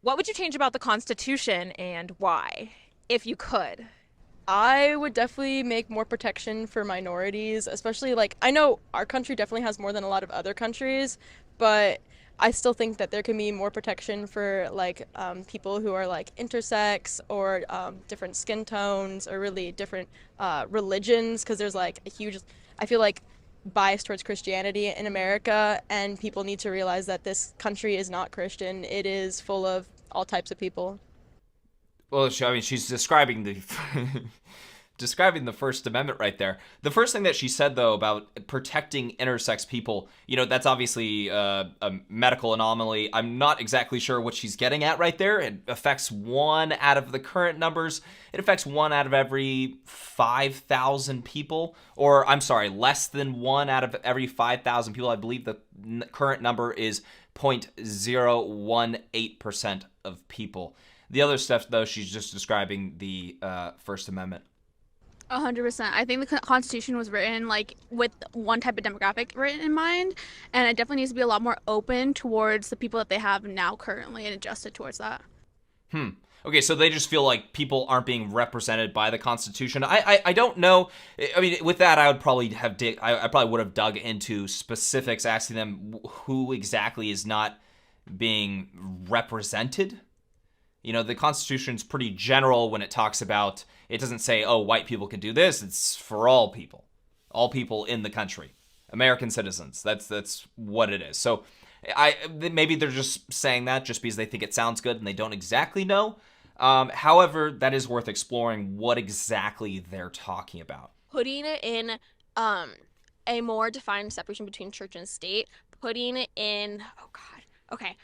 What would you change about the Constitution and why, if you could? I would definitely make more protection for minorities, especially like I know our country definitely has more than a lot of other countries, but I still think that there can be more protection for like people who are like intersex or different skin tones or really different religions because there's like a huge, I feel like, bias towards Christianity in America, and people need to realize that this country is not Christian. It is full of all types of people. Well, I mean, she's describing the describing the First Amendment right there. The first thing that she said, though, about protecting intersex people, that's obviously a medical anomaly. I'm not exactly sure what she's getting at right there. It affects one out of the current numbers. It affects one out of every 5,000 people, or I'm sorry, less than one out of every 5,000 people. I believe the current number is 0.018% of people. The other stuff, though, she's just describing the First Amendment. 100%. I think the Constitution was written like with one type of demographic written in mind, and it definitely needs to be a lot more open towards the people that they have now currently and adjusted towards that. Hmm. Okay, so they just feel like people aren't being represented by the Constitution. I don't know. I mean, with that, I would probably I probably would have dug into specifics, asking them who exactly is not being represented. The Constitution's pretty general when it talks about, it doesn't say, oh, white people can do this. It's for all people in the country, American citizens. That's what it is. So maybe they're just saying that just because they think it sounds good and they don't exactly know. However, that is worth exploring what exactly they're talking about. Putting it in um, a more defined separation between church and state, putting it in, oh God, okay,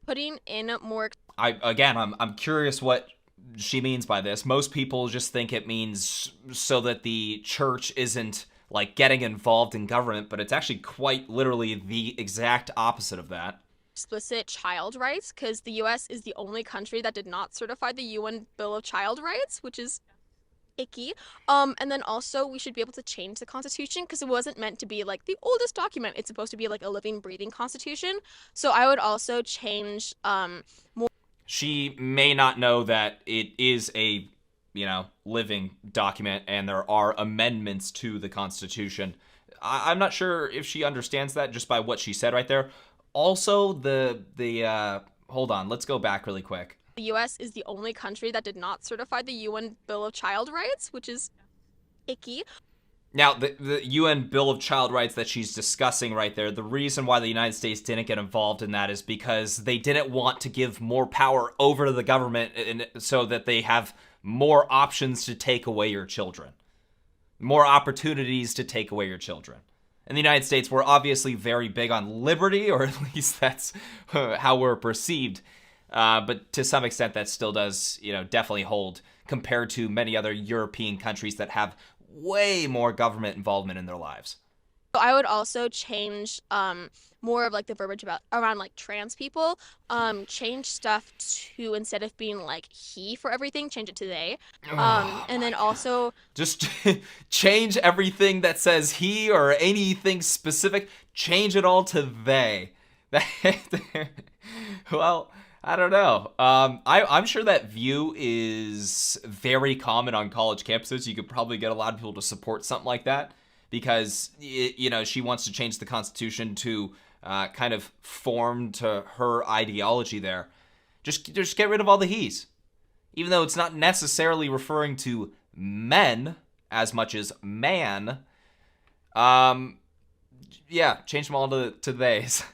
putting in more. I'm curious what she means by this. Most people just think it means so that the church isn't like getting involved in government, but it's actually quite literally the exact opposite of that. Explicit child rights because the US is the only country that did not certify the UN Bill of Child Rights, which is icky. And then also we should be able to change the Constitution because it wasn't meant to be like the oldest document. It's supposed to be like a living, breathing Constitution. So I would also change more. She may not know that it is a, living document and there are amendments to the Constitution. I'm not sure if she understands that just by what she said right there. Also, the hold on, let's go back really quick. The US is the only country that did not certify the UN Bill of Child Rights, which is icky. Now, the UN Bill of Child Rights that she's discussing right there, the reason why the United States didn't get involved in that is because they didn't want to give more power over to the government so that they have more options to take away your children, more opportunities to take away your children. In the United States, we're obviously very big on liberty, or at least that's how we're perceived. But to some extent, that still does, definitely hold compared to many other European countries that have way more government involvement in their lives. So I would also change more of like the verbiage about around like trans people. Change stuff to instead of being like he for everything, change it to they. Oh And my then god. also Just change everything that says he or anything specific, change it all to they. Well, I don't know. I'm sure that view is very common on college campuses. You could probably get a lot of people to support something like that because, she wants to change the Constitution to kind of form to her ideology there. Just get rid of all the he's. Even though it's not necessarily referring to men as much as man. Yeah, change them all to theys.